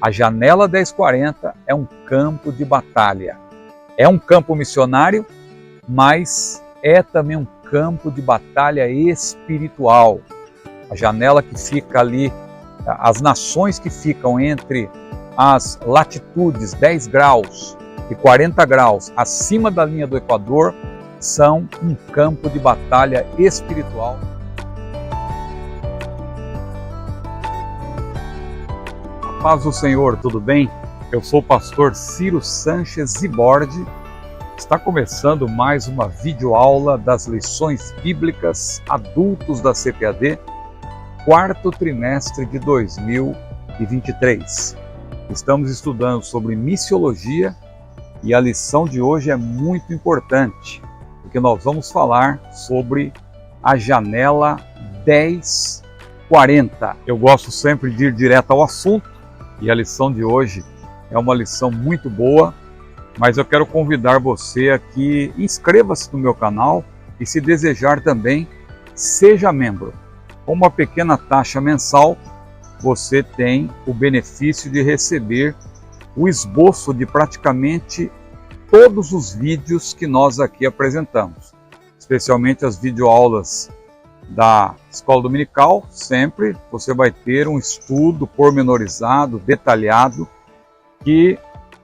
A Janela 1040 é um campo de batalha. É um campo missionário, mas é também um campo de batalha espiritual. A janela que fica ali, as nações que ficam entre as latitudes 10 graus e 40 graus acima da linha do Equador, são um campo de batalha espiritual. A paz do Senhor, tudo bem? Eu sou o pastor Ciro Sanches Zibordi. Está começando mais uma videoaula das lições bíblicas adultos da CPAD, quarto trimestre de 2023. Estamos estudando sobre missiologia e a lição de hoje é muito importante, porque nós vamos falar sobre a janela 1040. Eu gosto sempre de ir direto ao assunto e a lição de hoje é uma lição muito boa, mas eu quero convidar você a que inscreva-se no meu canal e, se desejar também, seja membro. Com uma pequena taxa mensal, você tem o benefício de receber o esboço de praticamente todos os vídeos que nós aqui apresentamos, especialmente as videoaulas da Escola Dominical. Sempre você vai ter um estudo pormenorizado, detalhado, que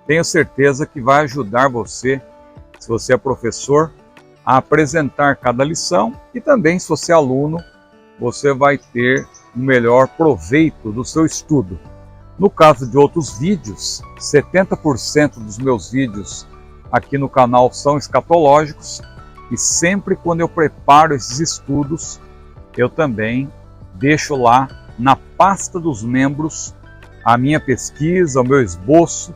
tenho certeza que vai ajudar você, se você é professor, a apresentar cada lição, e também, se você é aluno, você vai ter um melhor proveito do seu estudo. No caso de outros vídeos, 70% dos meus vídeos aqui no canal são escatológicos, e sempre quando eu preparo esses estudos, eu também deixo lá na pasta dos membros a minha pesquisa, o meu esboço,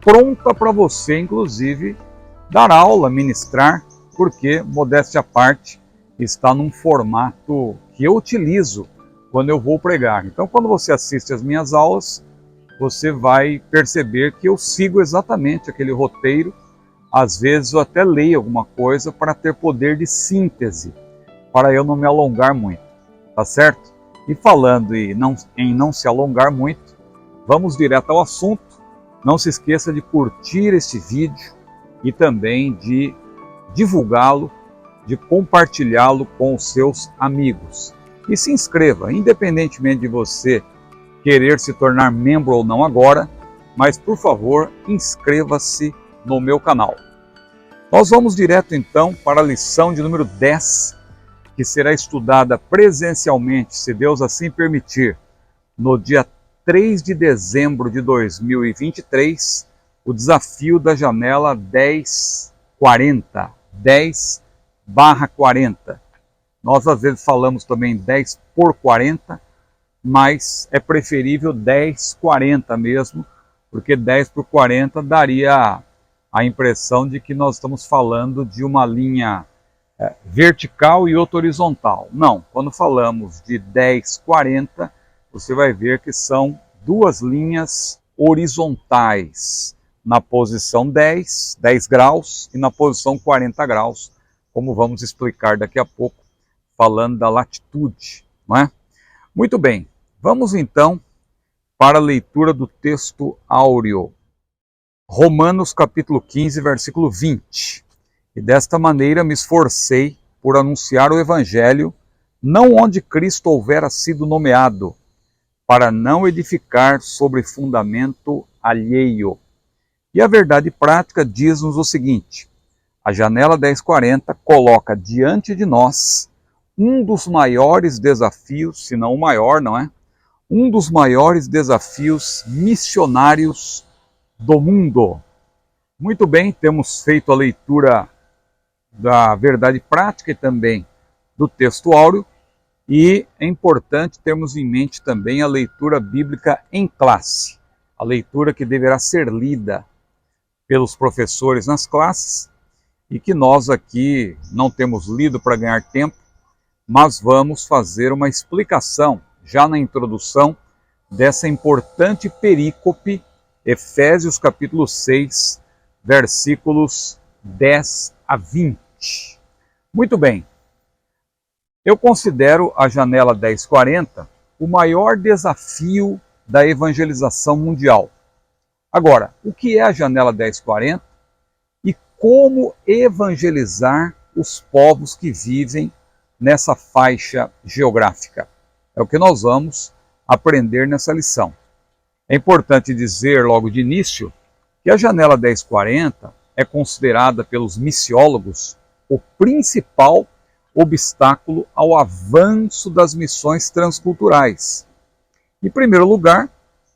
pronta para você, inclusive, dar aula, ministrar, porque, modéstia à parte, está num formato que eu utilizo quando eu vou pregar. Então, quando você assiste as minhas aulas, você vai perceber que eu sigo exatamente aquele roteiro. Às vezes eu até leio alguma coisa para ter poder de síntese, para eu não me alongar muito, tá certo? E falando em não se alongar muito, vamos direto ao assunto. Não se esqueça de curtir este vídeo e também de divulgá-lo, de compartilhá-lo com os seus amigos. E se inscreva, independentemente de você querer se tornar membro ou não agora, mas por favor, inscreva-se no meu canal. Nós vamos direto então para a lição de número 10, que será estudada presencialmente, se Deus assim permitir, no dia 3 de dezembro de 2023, o desafio da janela 1040, 10/40. Nós às vezes falamos também 10 por 40, mas é preferível 1040 mesmo, porque 10 por 40 daria a impressão de que nós estamos falando de uma linha vertical e outra horizontal. Não, quando falamos de 1040, você vai ver que são duas linhas horizontais, na posição 10 graus e na posição 40 graus, como vamos explicar daqui a pouco, falando da latitude, não é? Muito bem, vamos então para a leitura do texto áureo. Romanos capítulo 15, versículo 20. E desta maneira me esforcei por anunciar o Evangelho, não onde Cristo houvera sido nomeado, para não edificar sobre fundamento alheio. E a verdade prática diz-nos o seguinte: a janela 1040 coloca diante de nós um dos maiores desafios, se não o maior, não é? Um dos maiores desafios missionários do mundo. Muito bem, temos feito a leitura da verdade prática e também do texto áureo, e é importante termos em mente também a leitura bíblica em classe, a leitura que deverá ser lida pelos professores nas classes, e que nós aqui não temos lido para ganhar tempo, mas vamos fazer uma explicação, já na introdução, dessa importante perícope, Efésios capítulo 6, versículos 10 a 20. Muito bem, eu considero a janela 1040 o maior desafio da evangelização mundial. Agora, o que é a janela 1040 e como evangelizar os povos que vivem nessa faixa geográfica? É o que nós vamos aprender nessa lição. É importante dizer logo de início que a janela 1040 é considerada pelos missiólogos o principal obstáculo ao avanço das missões transculturais. Em primeiro lugar,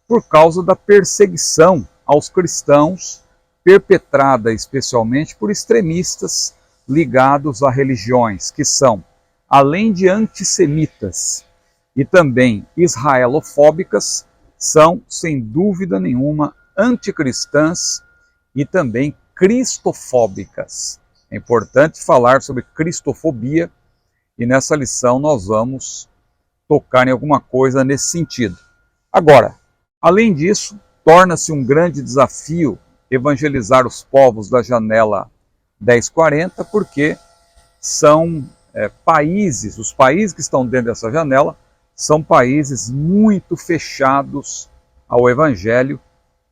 por causa da perseguição aos cristãos, perpetrada especialmente por extremistas ligados a religiões que são, além de antissemitas e também israelofóbicas, são, sem dúvida nenhuma, anticristãs e também cristofóbicas. É importante falar sobre cristofobia e nessa lição nós vamos tocar em alguma coisa nesse sentido. Agora, além disso, torna-se um grande desafio evangelizar os povos da janela 1040, porque são países, os países que estão dentro dessa janela, são países muito fechados ao Evangelho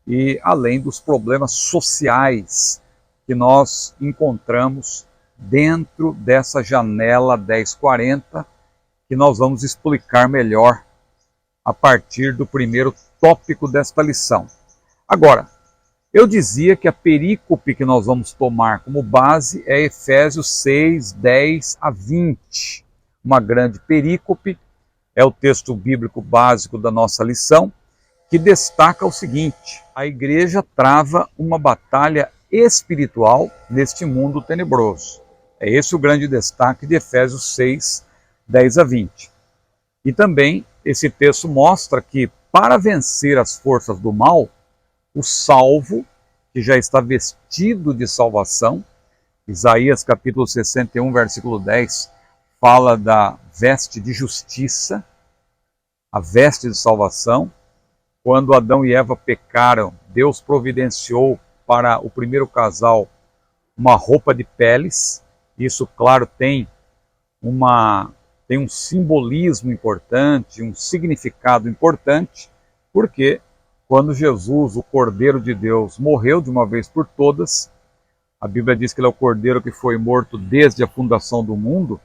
e além dos problemas sociais que nós encontramos dentro dessa janela 1040, que nós vamos explicar melhor a partir do primeiro tópico desta lição. Agora, eu dizia que a perícope que nós vamos tomar como base é Efésios 6, 10 a 20. Uma grande perícope, é o texto bíblico básico da nossa lição, que destaca o seguinte: a igreja trava uma batalha espiritual neste mundo tenebroso. É esse o grande destaque de Efésios 6, 10 a 20. E também esse texto mostra que para vencer as forças do mal, o salvo, que já está vestido de salvação, Isaías capítulo 61, versículo 10, fala da veste de justiça, a veste de salvação. Quando Adão e Eva pecaram, Deus providenciou para o primeiro casal uma roupa de peles. Isso, claro, tem um simbolismo importante, um significado importante, porque quando Jesus, o Cordeiro de Deus, morreu de uma vez por todas, a Bíblia diz que ele é o Cordeiro que foi morto desde a fundação do mundo.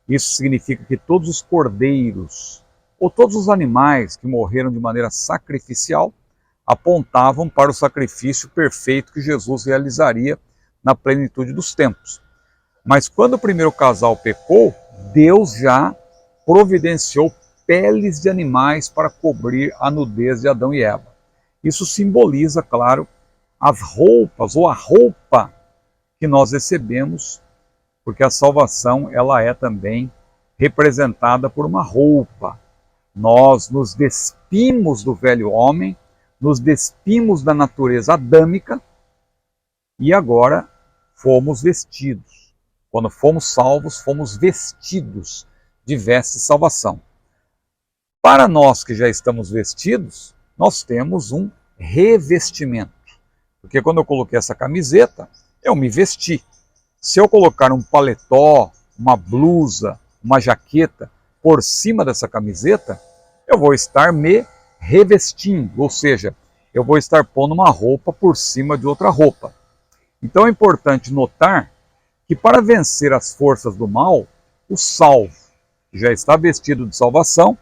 Isso significa que todos os cordeiros, ou todos os animais que morreram de maneira sacrificial, apontavam para o sacrifício perfeito que Jesus realizaria na plenitude dos tempos. Mas quando o primeiro casal pecou, Deus já providenciou peles de animais para cobrir a nudez de Adão e Eva. Isso simboliza, claro, as roupas ou a roupa que nós recebemos, porque a salvação ela é também representada por uma roupa. Nós nos despimos do velho homem, nos despimos da natureza adâmica e agora fomos vestidos. Quando fomos salvos, fomos vestidos de veste de salvação. Para nós que já estamos vestidos, nós temos um revestimento. Porque quando eu coloquei essa camiseta, eu me vesti. Se eu colocar um paletó, uma blusa, uma jaqueta por cima dessa camiseta, eu vou estar me revestindo, ou seja, eu vou estar pondo uma roupa por cima de outra roupa. Então é importante notar que para vencer as forças do mal, o salvo, que já está vestido de salvação,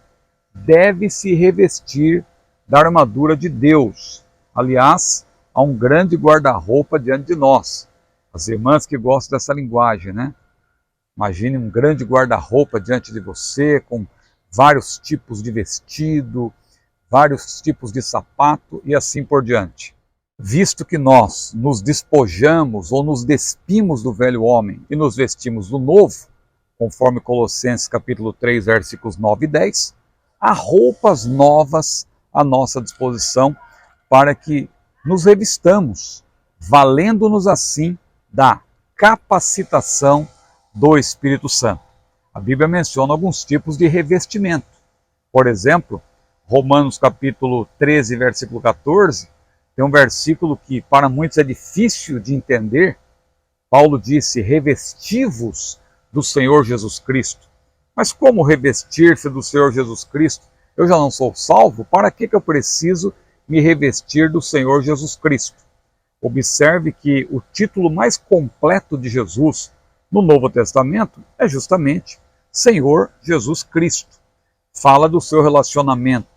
deve se revestir da armadura de Deus. Aliás, há um grande guarda-roupa diante de nós. As irmãs que gostam dessa linguagem, né? Imagine um grande guarda-roupa diante de você, com vários tipos de vestido, vários tipos de sapato e assim por diante. Visto que nós nos despojamos ou nos despimos do velho homem e nos vestimos do novo, conforme Colossenses capítulo 3, versículos 9 e 10, há roupas novas à nossa disposição para que nos revistamos, valendo-nos assim da capacitação do Espírito Santo. A Bíblia menciona alguns tipos de revestimento. Por exemplo, Romanos capítulo 13, versículo 14, tem um versículo que para muitos é difícil de entender. Paulo disse, revesti-vos do Senhor Jesus Cristo. Mas como revestir-se do Senhor Jesus Cristo? Eu já não sou salvo, para que eu preciso me revestir do Senhor Jesus Cristo. Observe que o título mais completo de Jesus no Novo Testamento é justamente Senhor Jesus Cristo. Fala do seu relacionamento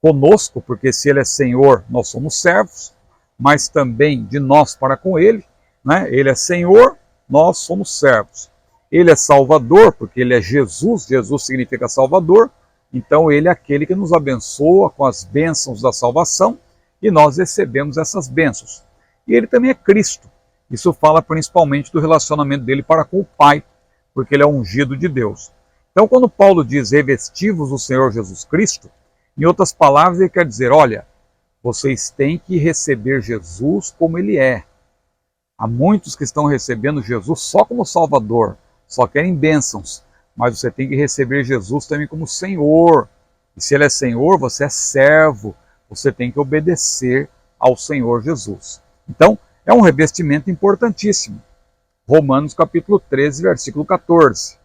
conosco, porque se Ele é Senhor, nós somos servos, mas também de nós para com Ele, né? Ele é Senhor, nós somos servos. Ele é Salvador, porque Ele é Jesus, Jesus significa Salvador, então Ele é aquele que nos abençoa com as bênçãos da salvação e nós recebemos essas bênçãos. E Ele também é Cristo. Isso fala principalmente do relacionamento dele para com o Pai, porque Ele é ungido de Deus. Então, quando Paulo diz revestivos do Senhor Jesus Cristo, em outras palavras, ele quer dizer, olha, vocês têm que receber Jesus como Ele é. Há muitos que estão recebendo Jesus só como Salvador, só querem bênçãos, mas você tem que receber Jesus também como Senhor. E se Ele é Senhor, você é servo, você tem que obedecer ao Senhor Jesus. Então, é um revestimento importantíssimo. Romanos capítulo 13, versículo 14.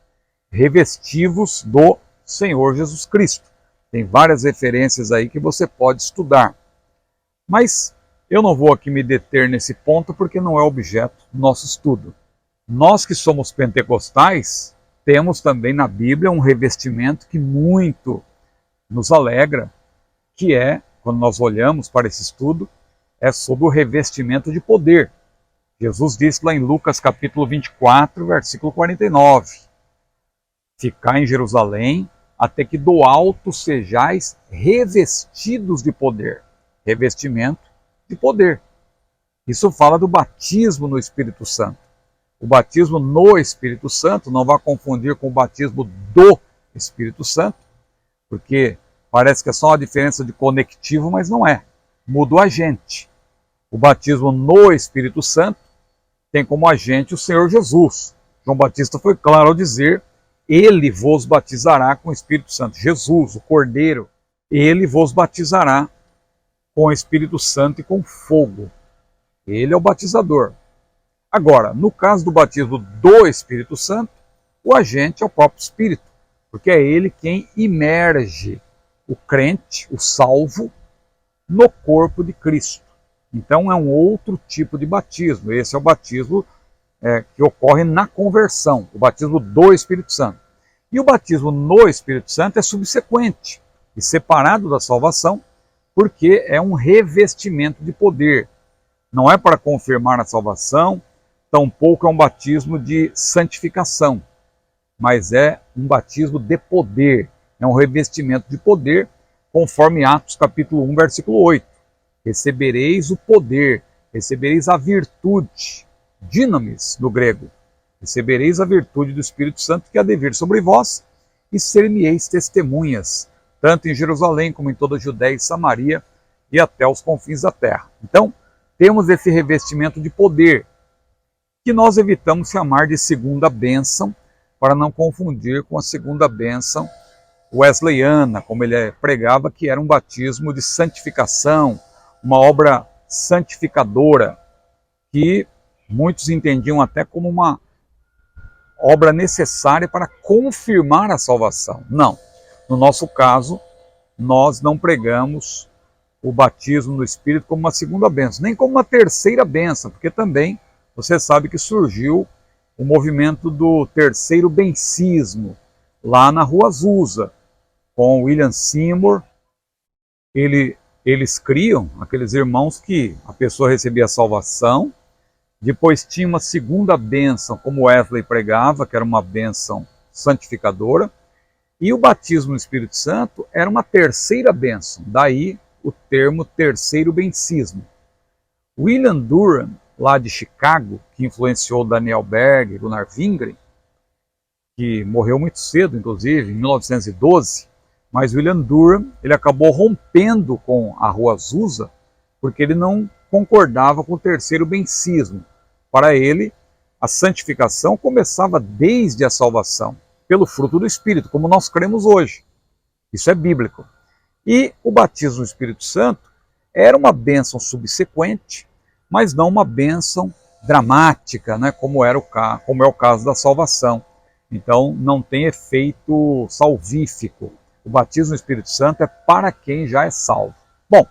Revestivos do Senhor Jesus Cristo. Tem várias referências aí que você pode estudar. Mas eu não vou aqui me deter nesse ponto porque não é objeto do nosso estudo. Nós que somos pentecostais, temos também na Bíblia um revestimento que muito nos alegra, que é, quando nós olhamos para esse estudo, é sobre o revestimento de poder. Jesus disse lá em Lucas capítulo 24, versículo 49, ficai em Jerusalém até que do alto sejais revestidos de poder. Revestimento de poder. Isso fala do batismo no Espírito Santo. O batismo no Espírito Santo, não vá confundir com o batismo do Espírito Santo, porque parece que é só uma diferença de conectivo, mas não é. Muda o agente. O batismo no Espírito Santo tem como agente o Senhor Jesus. João Batista foi claro ao dizer, Ele vos batizará com o Espírito Santo. Jesus, o Cordeiro, Ele vos batizará com o Espírito Santo e com fogo. Ele é o batizador. Agora, no caso do batismo do Espírito Santo, o agente é o próprio Espírito, porque é ele quem imerge o crente, o salvo, no corpo de Cristo. Então é um outro tipo de batismo. Esse é o batismo que ocorre na conversão, o batismo do Espírito Santo. E o batismo no Espírito Santo é subsequente e separado da salvação, porque é um revestimento de poder. Não é para confirmar a salvação, tampouco é um batismo de santificação, mas é um batismo de poder, é um revestimento de poder, conforme Atos capítulo 1, versículo 8. Recebereis o poder, recebereis a virtude, dinamis no grego, recebereis a virtude do Espírito Santo que há de vir sobre vós, e ser-me-eis testemunhas, tanto em Jerusalém como em toda a Judéia e Samaria e até os confins da terra. Então, temos esse revestimento de poder, que nós evitamos chamar de segunda bênção, para não confundir com a segunda bênção wesleyana, como ele pregava, que era um batismo de santificação, uma obra santificadora, que muitos entendiam até como uma obra necessária para confirmar a salvação. Não. No nosso caso, nós não pregamos o batismo no Espírito como uma segunda bênção, nem como uma terceira bênção, porque também você sabe que surgiu o movimento do terceiro bencismo, lá na Rua Azusa, com William Seymour. Eles criam, aqueles irmãos, que a pessoa recebia a salvação, depois tinha uma segunda bênção, como Wesley pregava, que era uma bênção santificadora, e o batismo no Espírito Santo era uma terceira bênção, daí o termo terceiro bencismo. William Durham, lá de Chicago, que influenciou Daniel Berg, Gunnar Wingren, que morreu muito cedo, inclusive, em 1912, mas William Durham ele acabou rompendo com a Rua Azusa, porque ele não concordava com o terceiro bencismo. Para ele, a santificação começava desde a salvação, pelo fruto do Espírito, como nós cremos hoje. Isso é bíblico. E o batismo no Espírito Santo era uma bênção subsequente, mas não uma bênção dramática, né, como é o caso da salvação. Então não tem efeito salvífico. O batismo no Espírito Santo é para quem já é salvo. Bom,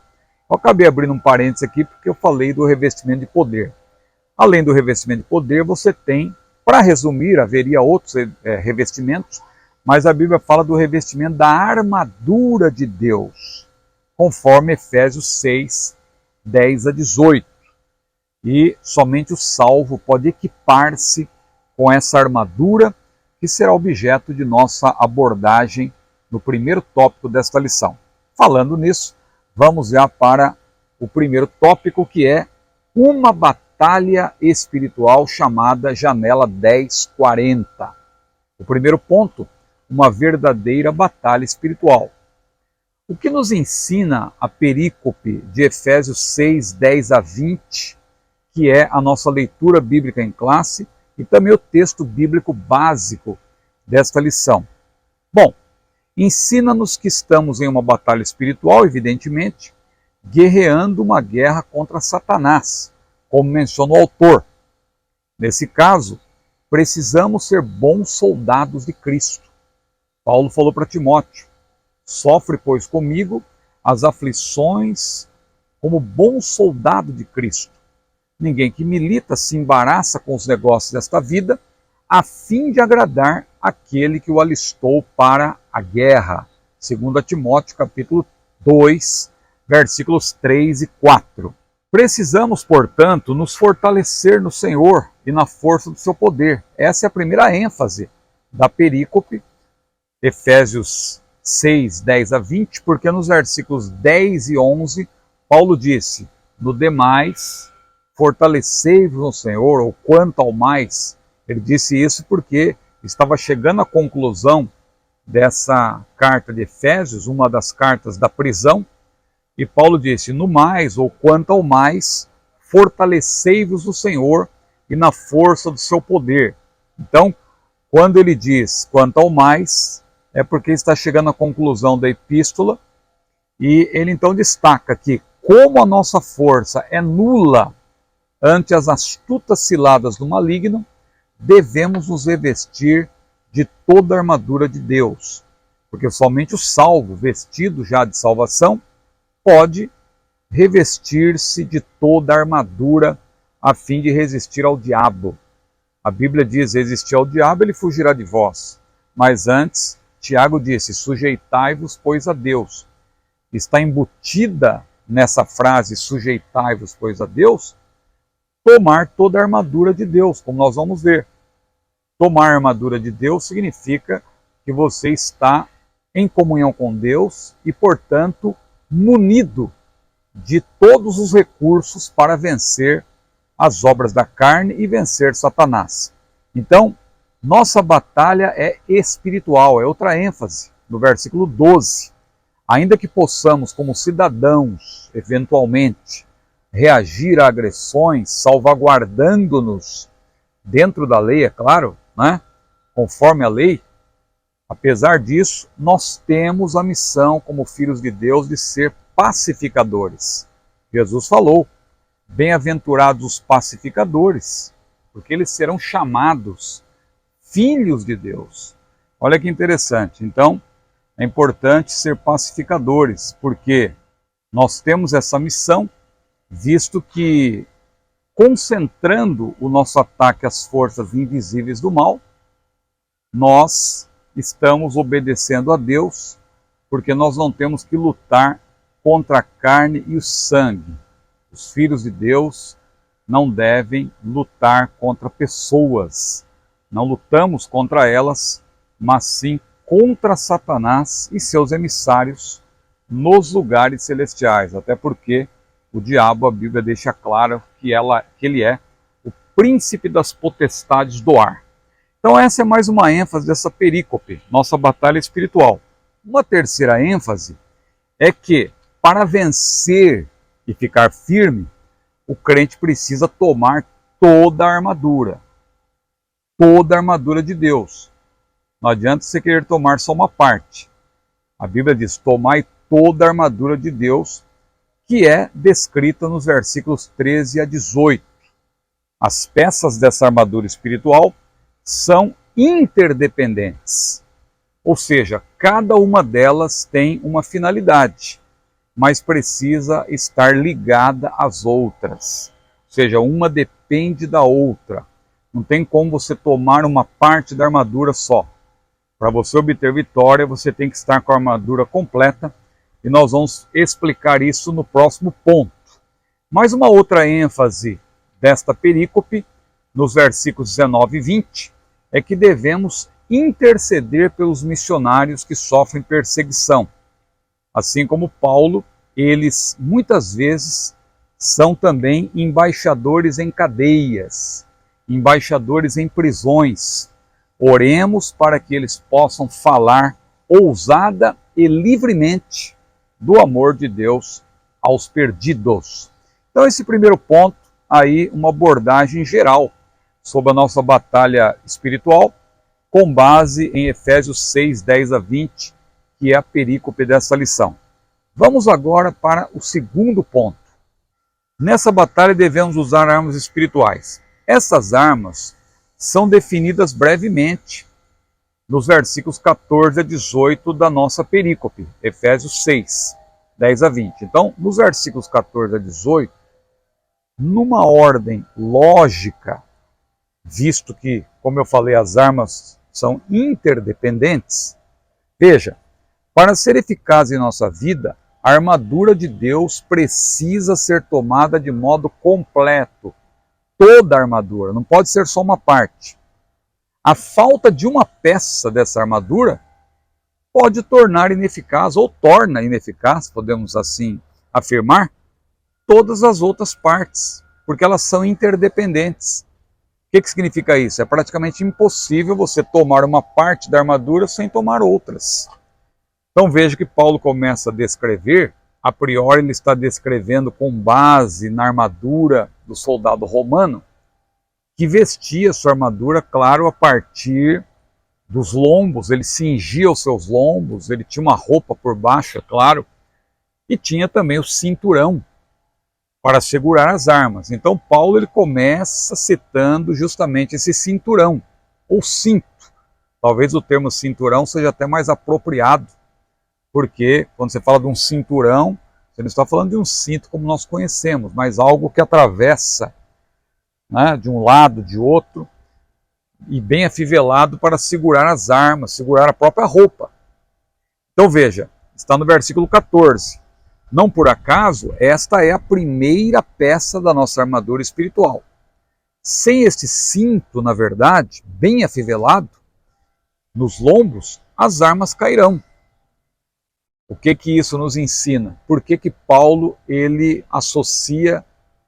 Eu acabei abrindo um parênteses aqui porque eu falei do revestimento de poder. Além do revestimento de poder, você tem, para resumir, haveria outros revestimentos, mas a Bíblia fala do revestimento da armadura de Deus, conforme Efésios 6, 10 a 18. E somente o salvo pode equipar-se com essa armadura, que será objeto de nossa abordagem no primeiro tópico desta lição. Falando nisso, vamos já para o primeiro tópico, que é uma batalha espiritual chamada Janela 1040. O primeiro ponto, uma verdadeira batalha espiritual. O que nos ensina a perícope de Efésios 6, 10 a 20, que é a nossa leitura bíblica em classe e também o texto bíblico básico desta lição? Bom, ensina-nos que estamos em uma batalha espiritual, evidentemente, guerreando uma guerra contra Satanás, como menciona o autor. Nesse caso, precisamos ser bons soldados de Cristo. Paulo falou para Timóteo: sofre, pois, comigo as aflições como bom soldado de Cristo. Ninguém que milita se embaraça com os negócios desta vida, a fim de agradar aquele que o alistou para a guerra. 2 Timóteo capítulo 2, versículos 3 e 4. Precisamos, portanto, nos fortalecer no Senhor e na força do seu poder. Essa é a primeira ênfase da perícope, Efésios 6, 10 a 20, porque nos versículos 10 e 11, Paulo disse: no demais, fortalecei-vos no Senhor, ou quanto ao mais. Ele disse isso porque estava chegando à conclusão dessa carta de Efésios, uma das cartas da prisão, e Paulo disse: no mais, ou quanto ao mais, fortalecei-vos no Senhor e na força do seu poder. Então, quando ele diz quanto ao mais, é porque está chegando à conclusão da epístola, e ele então destaca que, como a nossa força é nula ante as astutas ciladas do maligno, devemos nos revestir de toda a armadura de Deus, porque somente o salvo, vestido já de salvação, pode revestir-se de toda a armadura a fim de resistir ao diabo. A Bíblia diz: resistir ao diabo, ele fugirá de vós. Mas antes, Tiago disse: sujeitai-vos, pois, a Deus. Está embutida nessa frase, sujeitai-vos, pois, a Deus, tomar toda a armadura de Deus, como nós vamos ver. Tomar a armadura de Deus significa que você está em comunhão com Deus e, portanto, munido de todos os recursos para vencer as obras da carne e vencer Satanás. Então, nossa batalha é espiritual, é outra ênfase, no versículo 12. Ainda que possamos, como cidadãos, eventualmente, reagir a agressões, salvaguardando-nos dentro da lei, é claro, né? Conforme a lei, apesar disso, nós temos a missão, como filhos de Deus, de ser pacificadores. Jesus falou: bem-aventurados os pacificadores, porque eles serão chamados filhos de Deus. Olha que interessante. Então, é importante ser pacificadores, porque nós temos essa missão, visto que, concentrando o nosso ataque às forças invisíveis do mal, nós estamos obedecendo a Deus, porque nós não temos que lutar contra a carne e o sangue. Os filhos de Deus não devem lutar contra pessoas. Não lutamos contra elas, mas sim contra Satanás e seus emissários nos lugares celestiais. Até porque o diabo, a Bíblia deixa claro que ele é o príncipe das potestades do ar. Então essa é mais uma ênfase dessa perícope, nossa batalha espiritual. Uma terceira ênfase é que, para vencer e ficar firme, o crente precisa tomar toda a armadura de Deus. Não adianta você querer tomar só uma parte. A Bíblia diz: tomai toda a armadura de Deus, que é descrita nos versículos 13 a 18. As peças dessa armadura espiritual são interdependentes, ou seja, cada uma delas tem uma finalidade. mas precisa estar ligada às outras. Ou seja, uma depende da outra. Não tem como você tomar uma parte da armadura só. Para você obter vitória, você tem que estar com a armadura completa, e nós vamos explicar isso no próximo ponto. Mais uma outra ênfase desta perícope, nos versículos 19 e 20, é que devemos interceder pelos missionários que sofrem perseguição. Assim como Paulo, eles muitas vezes são também embaixadores em cadeias, embaixadores em prisões. Oremos para que eles possam falar ousada e livremente do amor de Deus aos perdidos. Então, esse primeiro ponto, aí uma abordagem geral sobre a nossa batalha espiritual, com base em Efésios 6, 10 a 20, que é a perícope dessa lição. Vamos agora para o segundo ponto. Nessa batalha devemos usar armas espirituais. Essas armas são definidas brevemente nos versículos 14 a 18 da nossa perícope, Efésios 6, 10 a 20. Então, nos versículos 14 a 18, numa ordem lógica, visto que, como eu falei, as armas são interdependentes, veja, para ser eficaz em nossa vida, a armadura de Deus precisa ser tomada de modo completo. Toda a armadura, não pode ser só uma parte. A falta de uma peça dessa armadura pode tornar ineficaz, ou torna ineficaz, podemos assim afirmar, todas as outras partes, porque elas são interdependentes. O que significa isso? É praticamente impossível você tomar uma parte da armadura sem tomar outras. Então veja que Paulo começa a descrever, a priori ele está descrevendo com base na armadura do soldado romano, que vestia sua armadura, claro, a partir dos lombos, ele cingia os seus lombos, ele tinha uma roupa por baixo, é claro, e tinha também o cinturão para segurar as armas. Então Paulo ele começa citando justamente esse cinturão, ou cinto. Talvez o termo cinturão seja até mais apropriado, porque quando você fala de um cinturão, você não está falando de um cinto como nós conhecemos, mas algo que atravessa, né, de um lado, de outro, e bem afivelado para segurar as armas, segurar a própria roupa. Então veja, está no versículo 14. Não por acaso, esta é a primeira peça da nossa armadura espiritual. Sem este cinto, na verdade, bem afivelado, nos lombos, as armas cairão. O que isso nos ensina? Por que Paulo ele associa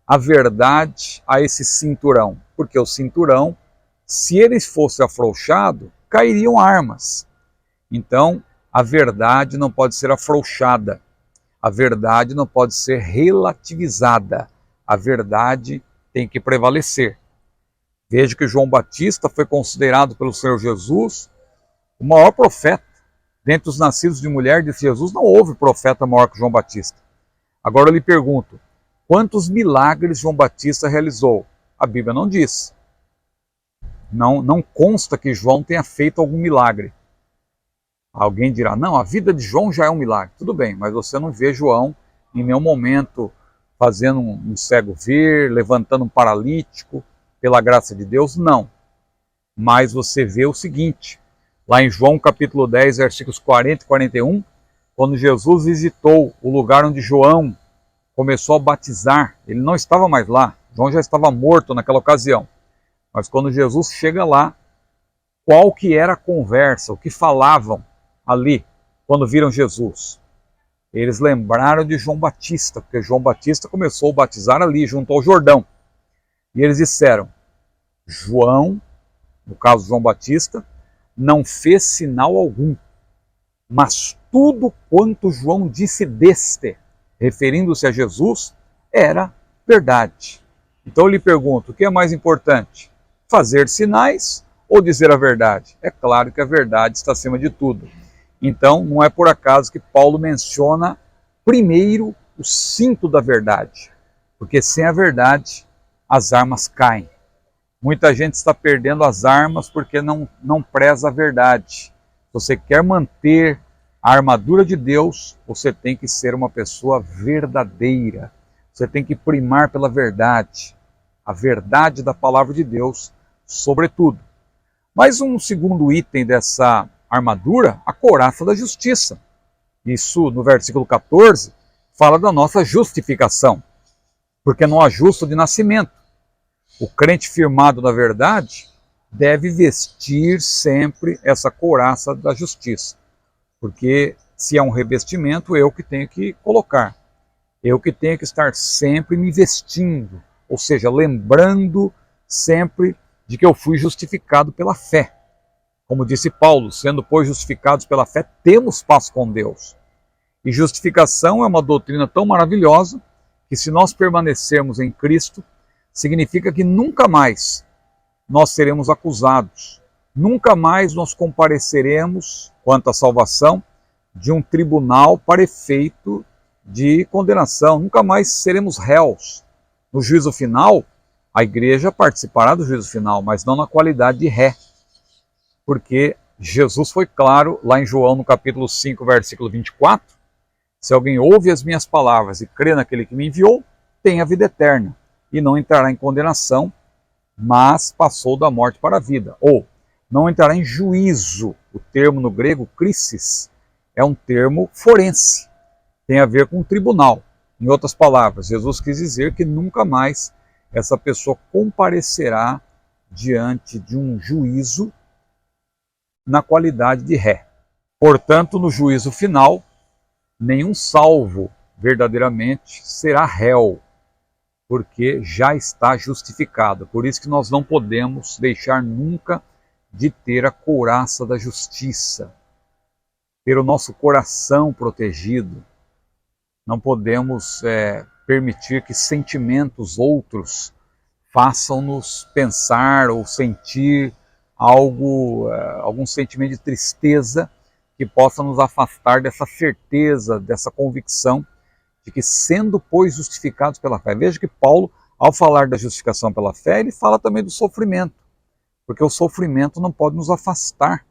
a verdade a esse cinturão? Porque o cinturão, se ele fosse afrouxado, cairiam armas. Então, a verdade não pode ser afrouxada. A verdade não pode ser relativizada. A verdade tem que prevalecer. Veja que João Batista foi considerado pelo Senhor Jesus o maior profeta. Dentre os nascidos de mulher, disse Jesus, não houve profeta maior que João Batista. Agora eu lhe pergunto, quantos milagres João Batista realizou? A Bíblia não diz. Não consta que João tenha feito algum milagre. Alguém dirá, não, a vida de João já é um milagre. Tudo bem, mas você não vê João em nenhum momento fazendo um cego ver, levantando um paralítico, pela graça de Deus, não. Mas você vê o seguinte, lá em João capítulo 10, versículos 40 e 41, quando Jesus visitou o lugar onde João começou a batizar, ele não estava mais lá, João já estava morto naquela ocasião. Mas quando Jesus chega lá, qual que era a conversa, o que falavam ali, quando viram Jesus? Eles lembraram de João Batista, porque João Batista começou a batizar ali, junto ao Jordão. E eles disseram, João, no caso João Batista, não fez sinal algum, mas tudo quanto João disse deste, referindo-se a Jesus, era verdade. Então eu lhe pergunto, o que é mais importante? Fazer sinais ou dizer a verdade? É claro que a verdade está acima de tudo. Então não é por acaso que Paulo menciona primeiro o cinto da verdade, porque sem a verdade as armas caem. Muita gente está perdendo as armas porque não preza a verdade. Você quer manter A armadura de Deus, você tem que ser uma pessoa verdadeira. Você tem que primar pela verdade. A verdade da palavra de Deus, sobretudo. Mas um segundo item dessa armadura, a couraça da justiça. Isso, no versículo 14, fala da nossa justificação. Porque não há justo de nascimento. O crente firmado na verdade deve vestir sempre essa couraça da justiça. Porque se é um revestimento, eu que tenho que colocar. Eu que tenho que estar sempre me vestindo. Ou seja, lembrando sempre de que eu fui justificado pela fé. Como disse Paulo, sendo, pois, justificados pela fé, temos paz com Deus. E justificação é uma doutrina tão maravilhosa que, se nós permanecermos em Cristo, significa que nunca mais nós seremos acusados. Nunca mais nós compareceremos, quanto à salvação, de um tribunal para efeito de condenação. Nunca mais seremos réus. No juízo final, a igreja participará do juízo final, mas não na qualidade de ré. Porque Jesus foi claro, lá em João, no capítulo 5, versículo 24, se alguém ouve as minhas palavras e crê naquele que me enviou, tem a vida eterna, e não entrará em condenação, mas passou da morte para a vida. Ou, não entrará em juízo. O termo no grego, krisis, é um termo forense. Tem a ver com um tribunal. Em outras palavras, Jesus quis dizer que nunca mais essa pessoa comparecerá diante de um juízo na qualidade de ré. Portanto, no juízo final, nenhum salvo verdadeiramente será réu, porque já está justificado. Por isso que nós não podemos deixar nunca de ter a couraça da justiça, ter o nosso coração protegido. Não podemos permitir que sentimentos outros façam-nos pensar ou sentir algum sentimento de tristeza que possa nos afastar dessa certeza, dessa convicção de que, sendo, pois, justificados pela fé. Veja que Paulo, ao falar da justificação pela fé, ele fala também do sofrimento, porque o sofrimento não pode nos afastar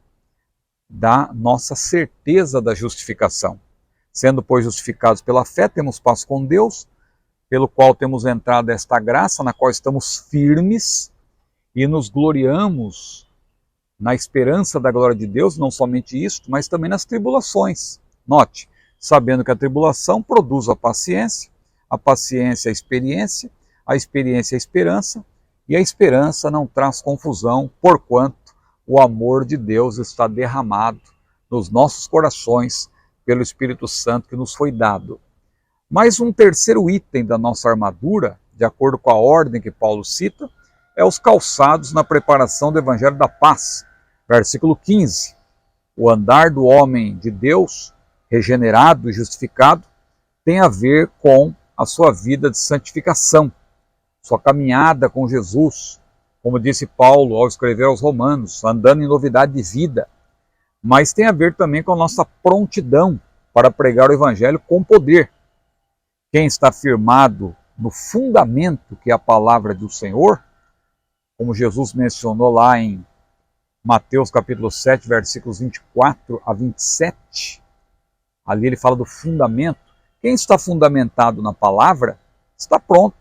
da nossa certeza da justificação. Sendo, pois, justificados pela fé, temos paz com Deus, pelo qual temos entrado esta graça, na qual estamos firmes e nos gloriamos na esperança da glória de Deus, não somente isto, mas também nas tribulações. Note, sabendo que a tribulação produz a paciência a experiência, a experiência a esperança, e a esperança não traz confusão, porquanto o amor de Deus está derramado nos nossos corações pelo Espírito Santo que nos foi dado. Mas um terceiro item da nossa armadura, de acordo com a ordem que Paulo cita, é os calçados na preparação do Evangelho da Paz. Versículo 15. O andar do homem de Deus, regenerado e justificado, tem a ver com a sua vida de santificação, sua caminhada com Jesus, como disse Paulo ao escrever aos Romanos, andando em novidade de vida, mas tem a ver também com a nossa prontidão para pregar o Evangelho com poder. Quem está firmado no fundamento que é a palavra do Senhor, como Jesus mencionou lá em Mateus capítulo 7, versículos 24 a 27, ali ele fala do fundamento. Quem está fundamentado na palavra está pronto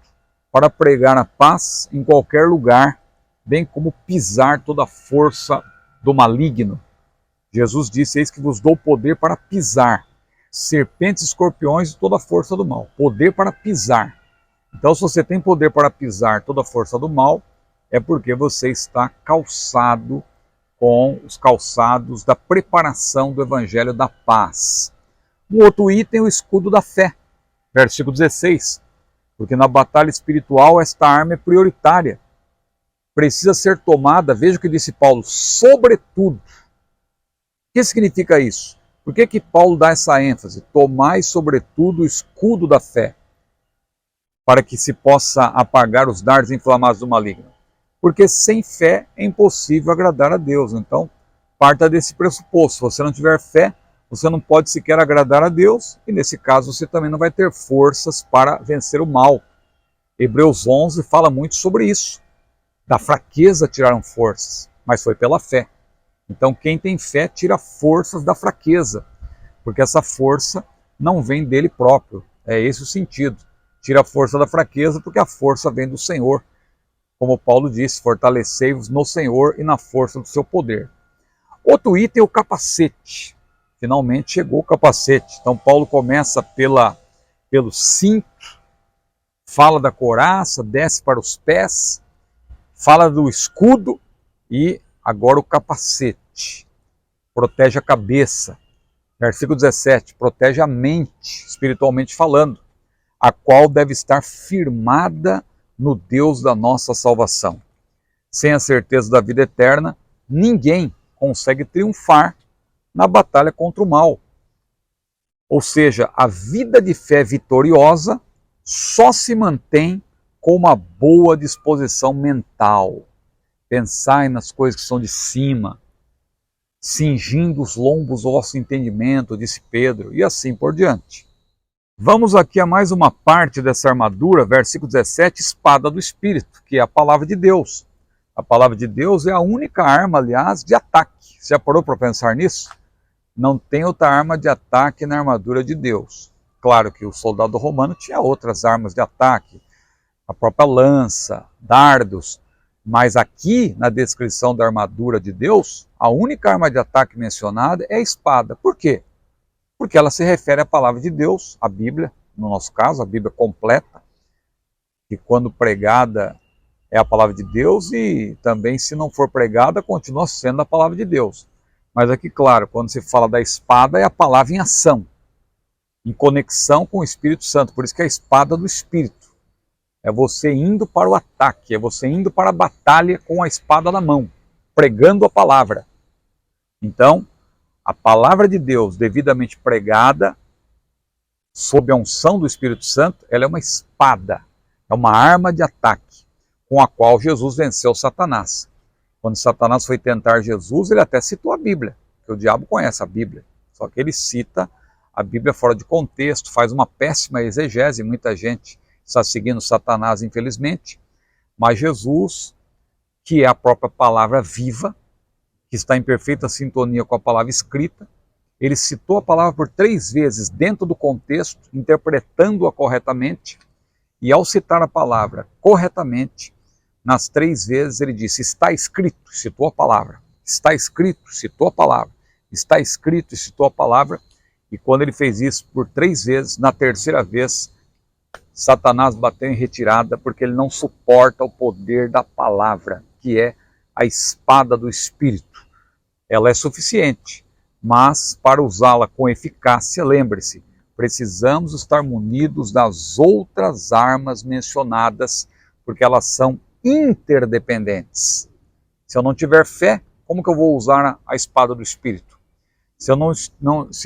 para pregar a paz em qualquer lugar, bem como pisar toda a força do maligno. Jesus disse, eis que vos dou poder para pisar serpentes, escorpiões e toda a força do mal. Poder para pisar. Então, se você tem poder para pisar toda a força do mal, é porque você está calçado com os calçados da preparação do Evangelho da Paz. Um outro item, o escudo da fé. Versículo 16. Porque na batalha espiritual esta arma é prioritária. Precisa ser tomada, veja o que disse Paulo, sobretudo. O que significa isso? Por que Paulo dá essa ênfase? Tomai sobretudo o escudo da fé, para que se possa apagar os dardos inflamados do maligno. Porque sem fé é impossível agradar a Deus. Então, parta desse pressuposto. Se você não tiver fé, você não pode sequer agradar a Deus, e nesse caso você também não vai ter forças para vencer o mal. Hebreus 11 fala muito sobre isso. Da fraqueza tiraram forças, mas foi pela fé. Então quem tem fé tira forças da fraqueza, porque essa força não vem dele próprio. É esse o sentido. Tira a força da fraqueza, porque a força vem do Senhor. Como Paulo disse, fortalecei-vos no Senhor e na força do seu poder. Outro item é o capacete. Finalmente chegou o capacete. Então Paulo começa pelo cinto, fala da couraça, desce para os pés, fala do escudo e agora o capacete. Protege a cabeça. Versículo 17, protege a mente, espiritualmente falando, a qual deve estar firmada no Deus da nossa salvação. Sem a certeza da vida eterna, ninguém consegue triunfar na batalha contra o mal. Ou seja, a vida de fé vitoriosa só se mantém com uma boa disposição mental. Pensai nas coisas que são de cima, cingindo os lombos do vosso entendimento, disse Pedro, e assim por diante. Vamos aqui a mais uma parte dessa armadura, versículo 17, espada do Espírito, que é a palavra de Deus. A palavra de Deus é a única arma, aliás, de ataque. Você já parou para pensar nisso? Não tem outra arma de ataque na armadura de Deus. Claro que o soldado romano tinha outras armas de ataque, a própria lança, dardos, mas aqui na descrição da armadura de Deus, a única arma de ataque mencionada é a espada. Por quê? Porque ela se refere à palavra de Deus, a Bíblia, no nosso caso, a Bíblia completa, que quando pregada é a palavra de Deus e também se não for pregada continua sendo a palavra de Deus. Mas aqui, claro, quando se fala da espada é a palavra em ação, em conexão com o Espírito Santo, por isso que é a espada do Espírito. É você indo para o ataque, é você indo para a batalha com a espada na mão, pregando a palavra. Então, a palavra de Deus devidamente pregada, sob a unção do Espírito Santo, ela é uma espada, é uma arma de ataque, com a qual Jesus venceu Satanás. Quando Satanás foi tentar Jesus, ele até citou a Bíblia, porque o diabo conhece a Bíblia, só que ele cita a Bíblia fora de contexto, faz uma péssima exegese, muita gente está seguindo Satanás, infelizmente, mas Jesus, que é a própria palavra viva, que está em perfeita sintonia com a palavra escrita, ele citou a palavra por 3 vezes dentro do contexto, interpretando-a corretamente, e ao citar a palavra corretamente, nas 3 vezes ele disse, está escrito, citou a palavra, está escrito, citou a palavra, está escrito e citou a palavra, e quando ele fez isso por 3 vezes, na terceira vez, Satanás bateu em retirada, porque ele não suporta o poder da palavra, que é a espada do Espírito. Ela é suficiente, mas para usá-la com eficácia, lembre-se, precisamos estar munidos das outras armas mencionadas, porque elas são interdependentes. Se eu não tiver fé, como que eu vou usar a espada do Espírito? Se eu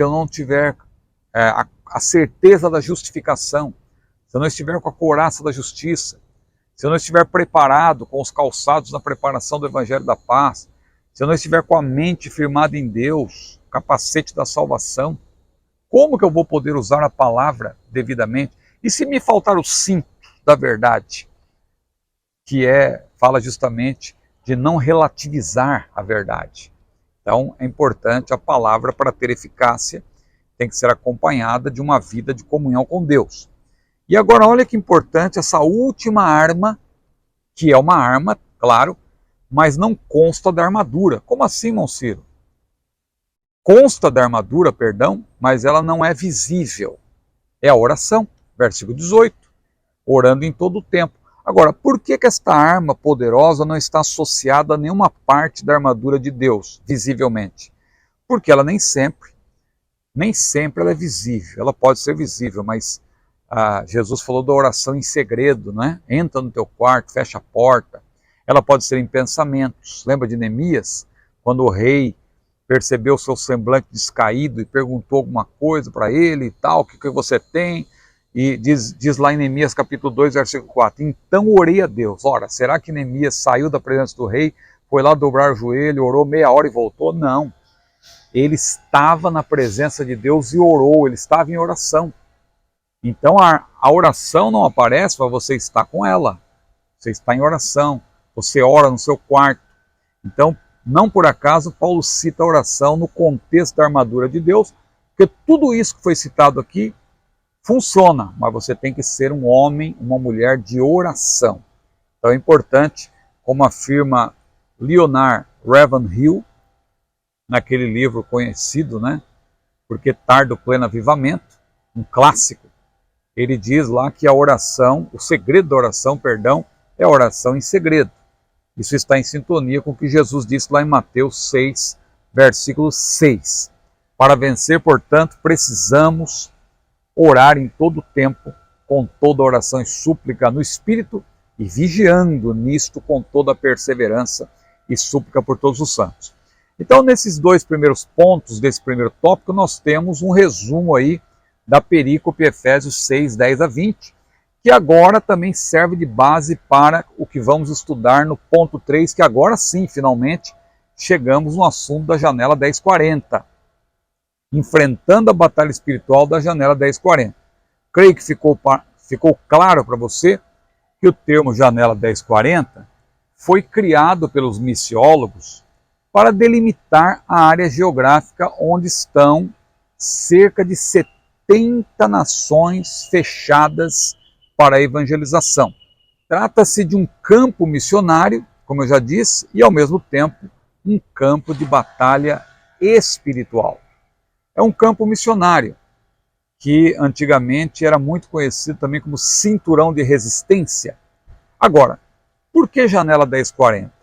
não tiver a certeza da justificação, se eu não estiver com a couraça da justiça, se eu não estiver preparado com os calçados na preparação do Evangelho da Paz, se eu não estiver com a mente firmada em Deus, capacete da salvação, como que eu vou poder usar a palavra devidamente? E se me faltar o cinto da verdade, que fala justamente de não relativizar a verdade. Então é importante a palavra para ter eficácia, tem que ser acompanhada de uma vida de comunhão com Deus. E agora olha que importante essa última arma, que é uma arma, claro, mas não consta da armadura. Como assim, irmão Ciro? Consta da armadura, perdão, mas ela não é visível. É a oração, versículo 18, orando em todo o tempo. Agora, por que esta arma poderosa não está associada a nenhuma parte da armadura de Deus, visivelmente? Porque ela nem sempre ela é visível. Ela pode ser visível, mas Jesus falou da oração em segredo, né? Entra no teu quarto, fecha a porta. Ela pode ser em pensamentos. Lembra de Neemias? Quando o rei percebeu o seu semblante descaído e perguntou alguma coisa para ele e tal, o que você tem? E diz lá em Neemias capítulo 2, versículo 4, então orei a Deus. Ora, será que Neemias saiu da presença do rei, foi lá dobrar o joelho, orou meia hora e voltou? Não. Ele estava na presença de Deus e orou, ele estava em oração. Então a oração não aparece para você estar com ela. Você está em oração, você ora no seu quarto. Então, não por acaso, Paulo cita a oração no contexto da armadura de Deus, Porque tudo isso que foi citado aqui funciona, mas você tem que ser um homem, uma mulher de oração. Então é importante, como afirma Leonard Ravenhill, naquele livro conhecido, né? Porque tarda o pleno avivamento, um clássico. Ele diz lá que a oração, o segredo da oração, perdão, é a oração em segredo. Isso está em sintonia com o que Jesus disse lá em Mateus 6, versículo 6. Para vencer, portanto, precisamos orar em todo o tempo, com toda oração e súplica no Espírito, e vigiando nisto com toda a perseverança e súplica por todos os santos. Então, nesses dois primeiros pontos desse primeiro tópico, nós temos um resumo aí da perícope Efésios 6, 10 a 20, que agora também serve de base para o que vamos estudar no ponto 3, que agora sim, finalmente, chegamos no assunto da janela 1040, enfrentando a batalha espiritual da janela 1040. Creio que ficou claro para você que o termo janela 1040 foi criado pelos missiólogos para delimitar a área geográfica onde estão cerca de 70 nações fechadas para a evangelização. Trata-se de um campo missionário, como eu já disse, e ao mesmo tempo um campo de batalha espiritual. É um campo missionário, que antigamente era muito conhecido também como cinturão de resistência. Agora, por que janela 1040?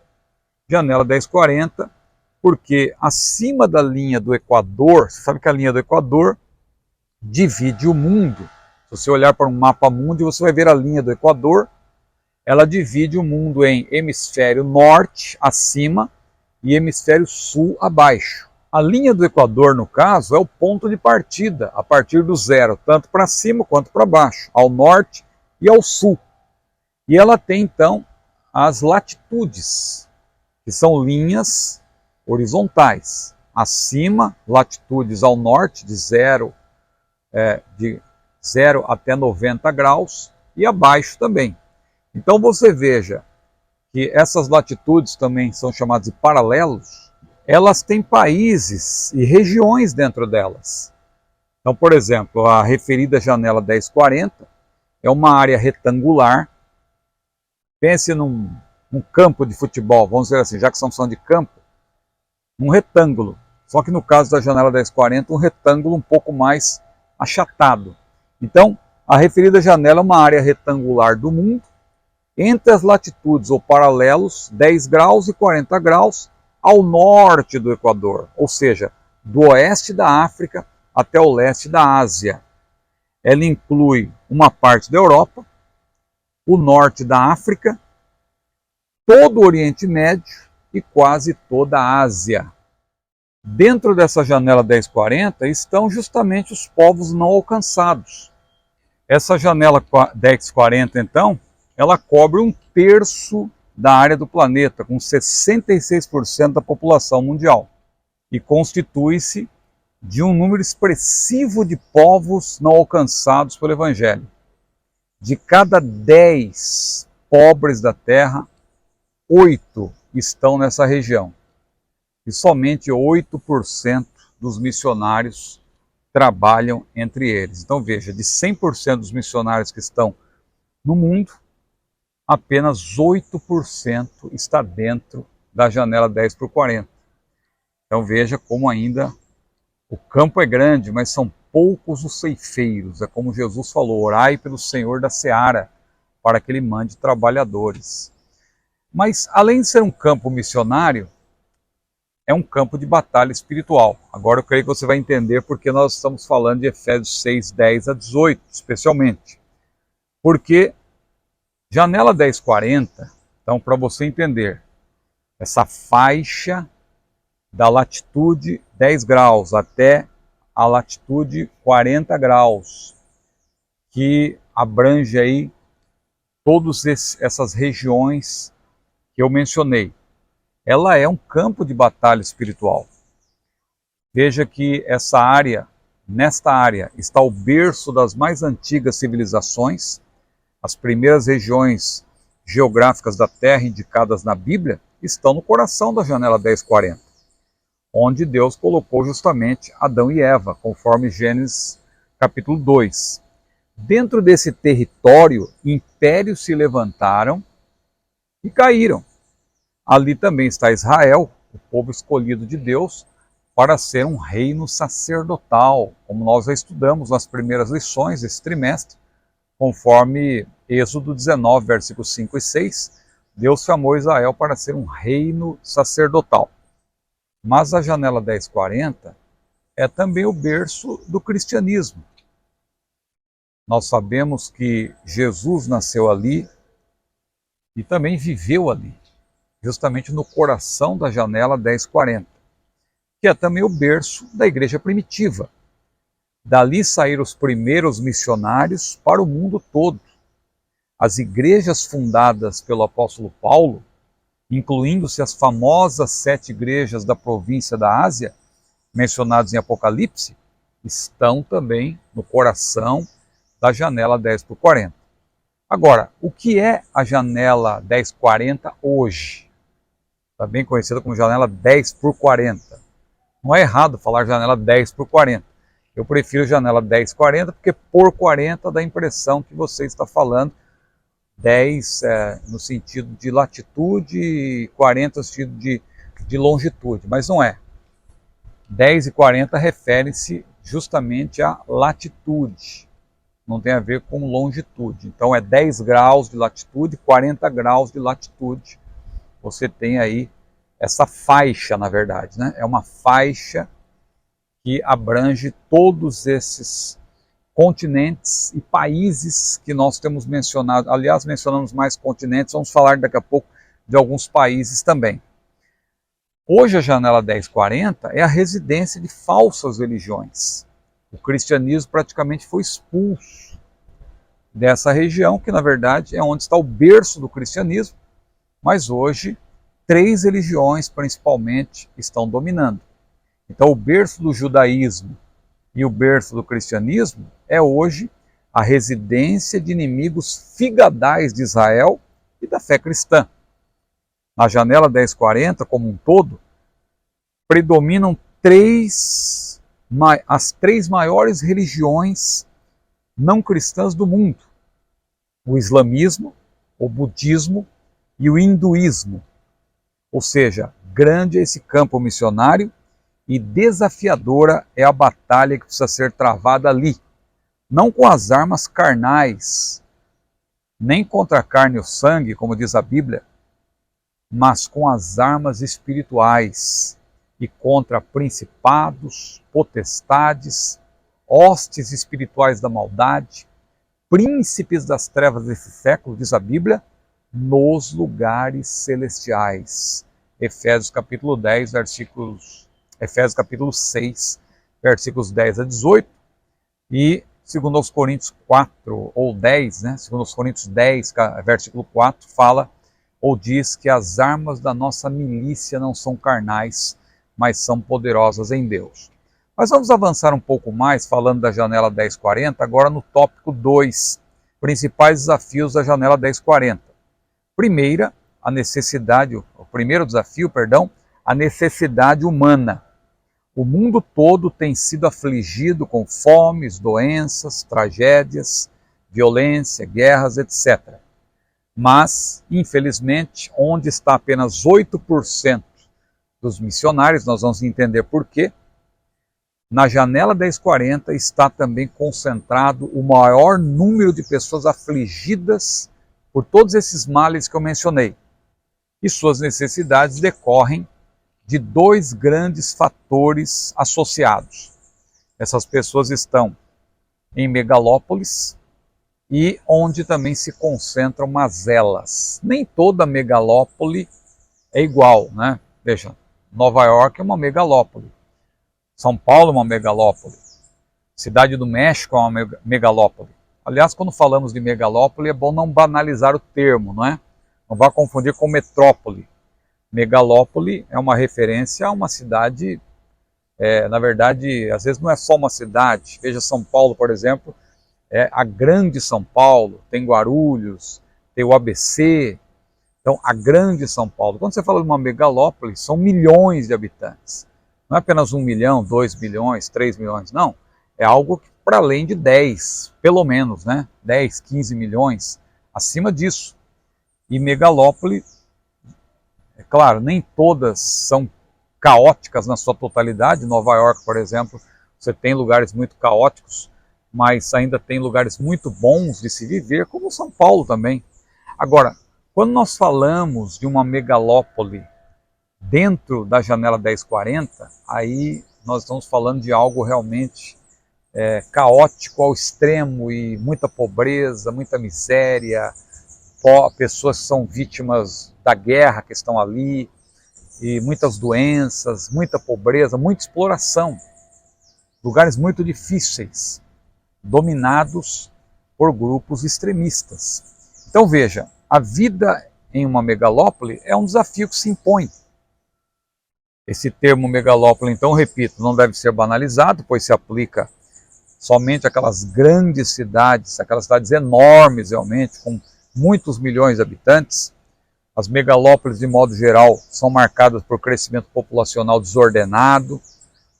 Janela 1040 porque acima da linha do Equador, você sabe que a linha do Equador divide o mundo. Se você olhar para um mapa mundi, você vai ver a linha do Equador. Ela divide o mundo em hemisfério norte, acima, e hemisfério sul, abaixo. A linha do Equador, no caso, é o ponto de partida, a partir do zero, tanto para cima quanto para baixo, ao norte e ao sul. E ela tem, então, as latitudes, que são linhas horizontais. Acima, latitudes ao norte, de 0 até 90 graus, e abaixo também. Então você veja que essas latitudes também são chamadas de paralelos, elas têm países e regiões dentro delas. Então, por exemplo, a referida janela 1040 é uma área retangular. Pense num campo de futebol, vamos dizer assim, já que estamos falando de campo, um retângulo. Só que no caso da janela 1040, um retângulo um pouco mais achatado. Então, a referida janela é uma área retangular do mundo, entre as latitudes ou paralelos 10 graus e 40 graus ao norte do Equador, ou seja, do oeste da África até o leste da Ásia. Ela inclui uma parte da Europa, o norte da África, todo o Oriente Médio e quase toda a Ásia. Dentro dessa janela 1040 estão justamente os povos não alcançados. Essa janela 1040, então, ela cobre 1/3 da área do planeta, com 66% da população mundial, e constitui-se de um número expressivo de povos não alcançados pelo Evangelho. De cada 10 pobres da terra, 8 estão nessa região. E somente 8% dos missionários trabalham entre eles. Então veja, de 100% dos missionários que estão no mundo, apenas 8% está dentro da janela 10/40. Então veja como ainda o campo é grande, mas são poucos os ceifeiros. É como Jesus falou, orai pelo Senhor da seara, para que ele mande trabalhadores. Mas além de ser um campo missionário, é um campo de batalha espiritual. Agora eu creio que você vai entender porque nós estamos falando de Efésios 6, 10 a 18, especialmente. Porque janela 1040, então para você entender, essa faixa da latitude 10 graus até a latitude 40 graus, que abrange aí todas essas regiões que eu mencionei. Ela é um campo de batalha espiritual. Veja que nesta área, está o berço das mais antigas civilizações, as primeiras regiões geográficas da Terra indicadas na Bíblia estão no coração da janela 1040, onde Deus colocou justamente Adão e Eva, conforme Gênesis capítulo 2. Dentro desse território, impérios se levantaram e caíram. Ali também está Israel, o povo escolhido de Deus, para ser um reino sacerdotal, como nós já estudamos nas primeiras lições desse trimestre, conforme Êxodo 19, versículos 5 e 6, Deus chamou Israel para ser um reino sacerdotal. Mas a janela 1040 é também o berço do cristianismo. Nós sabemos que Jesus nasceu ali e também viveu ali, justamente no coração da janela 1040, que é também o berço da igreja primitiva. Dali saíram os primeiros missionários para o mundo todo. As igrejas fundadas pelo apóstolo Paulo, incluindo-se as famosas 7 igrejas da província da Ásia, mencionadas em Apocalipse, estão também no coração da janela 10/40. Agora, o que é a janela 1040 hoje? Também conhecida como janela 10/40. Não é errado falar janela 10/40. Eu prefiro janela 10/40 porque por 40 dá a impressão que você está falando 10 no sentido de latitude e 40 no sentido de longitude, mas não é. 10 e 40 referem-se justamente à latitude, não tem a ver com longitude. Então é 10 graus de latitude, 40 graus de latitude. Você tem aí essa faixa, na verdade, né? É uma faixa que abrange todos esses continentes e países que nós temos mencionado. Aliás, mencionamos mais continentes, vamos falar daqui a pouco de alguns países também. Hoje a janela 1040 é a residência de falsas religiões. O cristianismo praticamente foi expulso dessa região, que na verdade é onde está o berço do cristianismo, mas hoje 3 religiões principalmente estão dominando. Então o berço do judaísmo e o berço do cristianismo é hoje a residência de inimigos figadais de Israel e da fé cristã. Na janela 1040, como um todo, predominam as 3 maiores religiões não cristãs do mundo: o islamismo, o budismo e o hinduísmo. Ou seja, grande é esse campo missionário e desafiadora é a batalha que precisa ser travada ali. Não com as armas carnais, nem contra a carne e o sangue, como diz a Bíblia, mas com as armas espirituais e contra principados, potestades, hostes espirituais da maldade, príncipes das trevas desse século, diz a Bíblia, nos lugares celestiais. Efésios capítulo 10, Efésios capítulo 6, versículos 10 a 18, e segundo aos Coríntios 4 ou 10, né? Segundo aos Coríntios 10, versículo 4, fala ou diz que as armas da nossa milícia não são carnais, mas são poderosas em Deus. Mas vamos avançar um pouco mais, falando da janela 1040, agora no tópico 2, principais desafios da janela 1040. O primeiro desafio, a necessidade humana. O mundo todo tem sido afligido com fomes, doenças, tragédias, violência, guerras, etc. Mas, infelizmente, onde está apenas 8% dos missionários, nós vamos entender por quê, na janela 1040 está também concentrado o maior número de pessoas afligidas por todos esses males que eu mencionei. E suas necessidades decorrem de 2 grandes fatores associados. Essas pessoas estão em megalópolis e onde também se concentram mazelas. Nem toda megalópole é igual, né? Veja, Nova York é uma megalópole, São Paulo é uma megalópole, Cidade do México é uma megalópole. Aliás, quando falamos de megalópole, é bom não banalizar o termo, não é? Não vá confundir com metrópole. Megalópole é uma referência a uma cidade, na verdade, às vezes não é só uma cidade. Veja São Paulo, por exemplo, é a grande São Paulo, tem Guarulhos, tem o ABC. Então, a grande São Paulo. Quando você fala de uma megalópole, são milhões de habitantes. Não é apenas 1 milhão, 2 milhões, 3 milhões, não. É algo para além de 10, pelo menos, né? 10, 15 milhões, acima disso. E megalópole, é claro, nem todas são caóticas na sua totalidade. Nova York, por exemplo, você tem lugares muito caóticos, mas ainda tem lugares muito bons de se viver, como São Paulo também. Agora, quando nós falamos de uma megalópole dentro da janela 1040, aí nós estamos falando de algo realmente caótico ao extremo, e muita pobreza, muita miséria, pessoas que são vítimas da guerra que estão ali, e muitas doenças, muita pobreza, muita exploração. Lugares muito difíceis, dominados por grupos extremistas. Então veja, a vida em uma megalópole é um desafio que se impõe. Esse termo megalópole, então, repito, não deve ser banalizado, pois se aplica somente àquelas grandes cidades, aquelas cidades enormes realmente, com muitos milhões de habitantes. As megalópoles, de modo geral, são marcadas por crescimento populacional desordenado,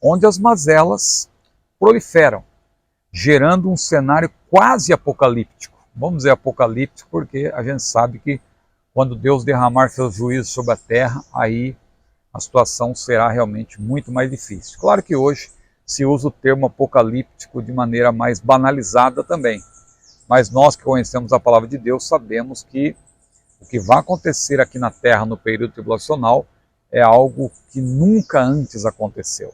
onde as mazelas proliferam, gerando um cenário quase apocalíptico. Vamos dizer apocalíptico porque a gente sabe que quando Deus derramar seus juízos sobre a terra, aí a situação será realmente muito mais difícil. Claro que hoje se usa o termo apocalíptico de maneira mais banalizada também, mas nós que conhecemos a palavra de Deus sabemos que o que vai acontecer aqui na terra no período tribulacional é algo que nunca antes aconteceu,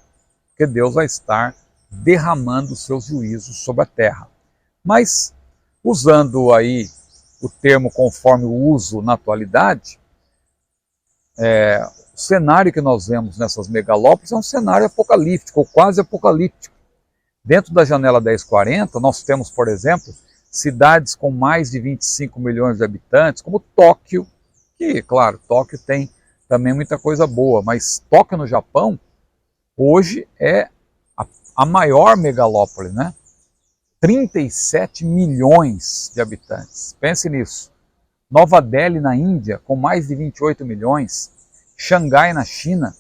porque Deus vai estar derramando seus juízos sobre a terra. Mas, usando aí o termo conforme o uso na atualidade, o cenário que nós vemos nessas megalópolis é um cenário apocalíptico, ou quase apocalíptico. Dentro da janela 1040, nós temos, por exemplo, cidades com mais de 25 milhões de habitantes, como Tóquio, que, claro, Tóquio tem também muita coisa boa, mas Tóquio no Japão, hoje é a maior megalópole, né? 37 milhões de habitantes, pense nisso. Nova Delhi na Índia, com mais de 28 milhões, Xangai na China,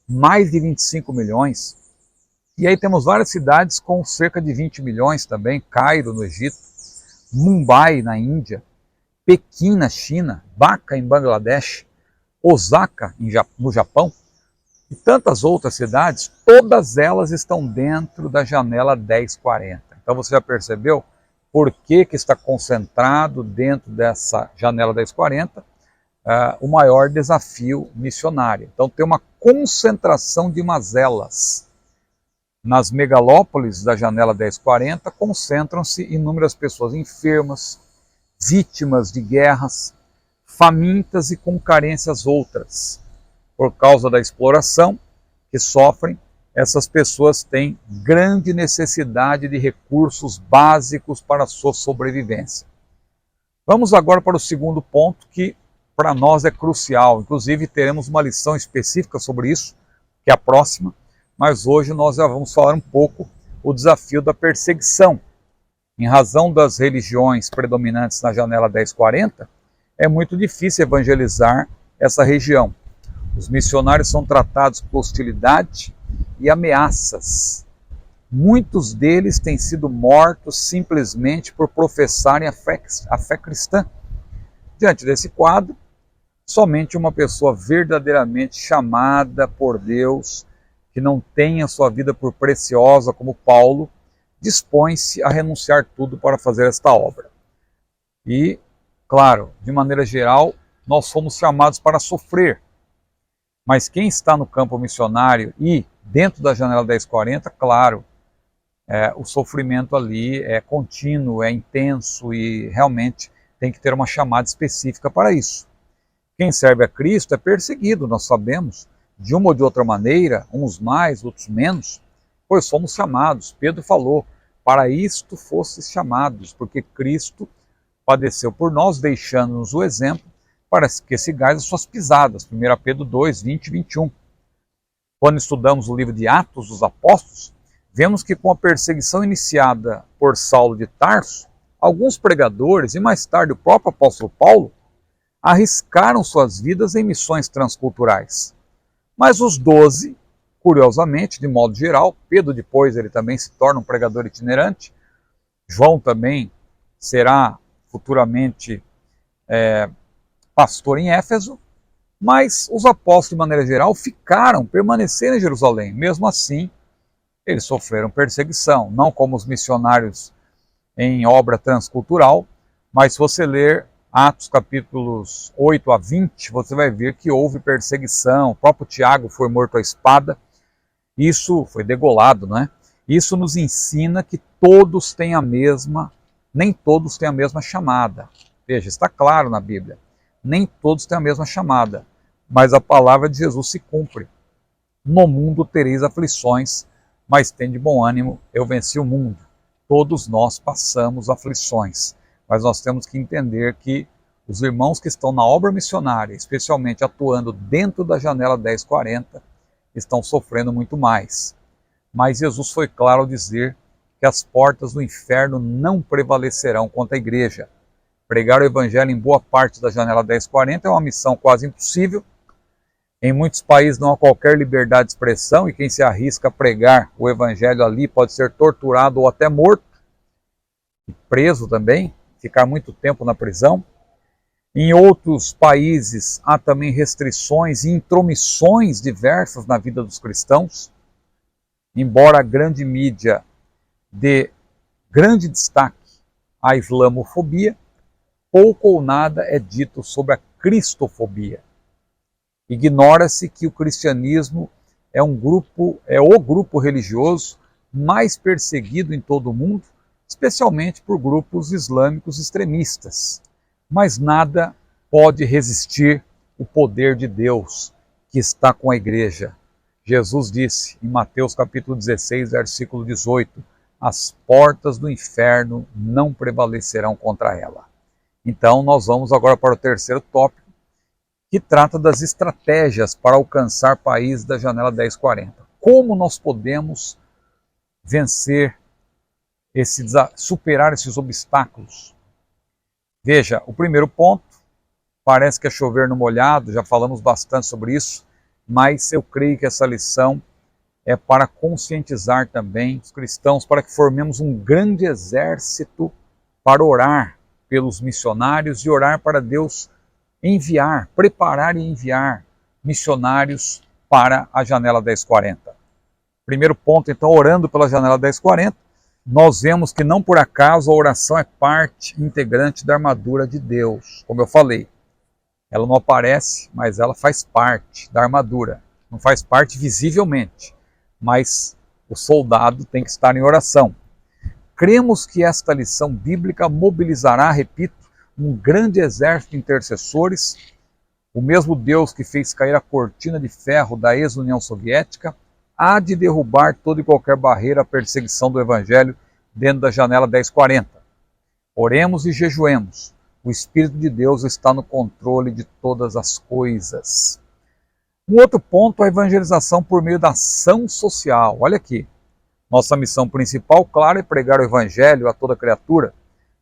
mais de 25 milhões, e aí temos várias cidades com cerca de 20 milhões também, Cairo no Egito, Mumbai na Índia, Pequim na China, Dhaka em Bangladesh, Osaka no Japão, e tantas outras cidades, todas elas estão dentro da janela 1040. Então você já percebeu por que está concentrado dentro dessa janela 1040 o maior desafio missionário. Então tem uma concentração de mazelas. Nas megalópolis da janela 1040 concentram-se inúmeras pessoas enfermas, vítimas de guerras, famintas e com carências outras. Por causa da exploração que sofrem, essas pessoas têm grande necessidade de recursos básicos para a sua sobrevivência. Vamos agora para o segundo ponto, que para nós é crucial. Inclusive teremos uma lição específica sobre isso, que é a próxima, mas hoje nós já vamos falar um pouco o desafio da perseguição. Em razão das religiões predominantes na janela 1040, é muito difícil evangelizar essa região. Os missionários são tratados com hostilidade e ameaças. Muitos deles têm sido mortos simplesmente por professarem a fé cristã. Diante desse quadro, somente uma pessoa verdadeiramente chamada por Deus, que não tem a sua vida por preciosa como Paulo, dispõe-se a renunciar tudo para fazer esta obra. E, claro, de maneira geral, nós somos chamados para sofrer. Mas quem está no campo missionário e dentro da janela 1040, claro, o sofrimento ali é contínuo, é intenso e realmente tem que ter uma chamada específica para isso. Quem serve a Cristo é perseguido, nós sabemos, de uma ou de outra maneira, uns mais, outros menos, pois somos chamados. Pedro falou, para isto fostes chamados, porque Cristo padeceu por nós, deixando-nos o exemplo, para que sigais as suas pisadas. 1 Pedro 2, 20 e 21. Quando estudamos o livro de Atos dos Apóstolos, vemos que com a perseguição iniciada por Saulo de Tarso, alguns pregadores e mais tarde o próprio apóstolo Paulo arriscaram suas vidas em missões transculturais. Mas os 12 curiosamente, de modo geral. Pedro depois ele também se torna um pregador itinerante. João também será futuramente pastor em Éfeso. Mas os apóstolos, de maneira geral, permaneceram em Jerusalém. Mesmo assim, eles sofreram perseguição, não como os missionários em obra transcultural, mas se você ler Atos capítulos 8 a 20, você vai ver que houve perseguição, o próprio Tiago foi morto à espada, isso foi degolado, não é? Isso nos ensina que todos têm nem todos têm a mesma chamada. Veja, está claro na Bíblia, nem todos têm a mesma chamada, mas a palavra de Jesus se cumpre. No mundo tereis aflições, mas tende bom ânimo, eu venci o mundo. Todos nós passamos aflições, mas nós temos que entender que os irmãos que estão na obra missionária, especialmente atuando dentro da janela 1040, estão sofrendo muito mais. Mas Jesus foi claro ao dizer que as portas do inferno não prevalecerão contra a igreja. Pregar o evangelho em boa parte da janela 1040 é uma missão quase impossível. Em muitos países não há qualquer liberdade de expressão e quem se arrisca a pregar o evangelho ali pode ser torturado ou até morto, e preso também, ficar muito tempo na prisão. Em outros países há também restrições e intromissões diversas na vida dos cristãos. Embora a grande mídia dê grande destaque à islamofobia, pouco ou nada é dito sobre a cristofobia. Ignora-se que o cristianismo é o grupo religioso mais perseguido em todo o mundo, especialmente por grupos islâmicos extremistas. Mas nada pode resistir o poder de Deus que está com a igreja. Jesus disse em Mateus capítulo 16, versículo 18, as portas do inferno não prevalecerão contra ela. Então nós vamos agora para o terceiro tópico, que trata das estratégias para alcançar países da janela 1040. Como nós podemos vencer, superar esses obstáculos? Veja, o primeiro ponto, parece que é chover no molhado, já falamos bastante sobre isso, mas eu creio que essa lição é para conscientizar também os cristãos, para que formemos um grande exército para orar pelos missionários e orar para Deus preparar e enviar missionários para a janela 1040. Primeiro ponto, então, orando pela janela 1040, nós vemos que não por acaso a oração é parte integrante da armadura de Deus. Como eu falei, ela não aparece, mas ela faz parte da armadura. Não faz parte visivelmente, mas o soldado tem que estar em oração. Cremos que esta lição bíblica mobilizará, repito, um grande exército de intercessores. O mesmo Deus que fez cair a cortina de ferro da ex-União Soviética há de derrubar toda e qualquer barreira à perseguição do Evangelho dentro da janela 1040. Oremos e jejuemos. O Espírito de Deus está no controle de todas as coisas. Um outro ponto é a evangelização por meio da ação social. Olha aqui, nossa missão principal, claro, é pregar o Evangelho a toda criatura,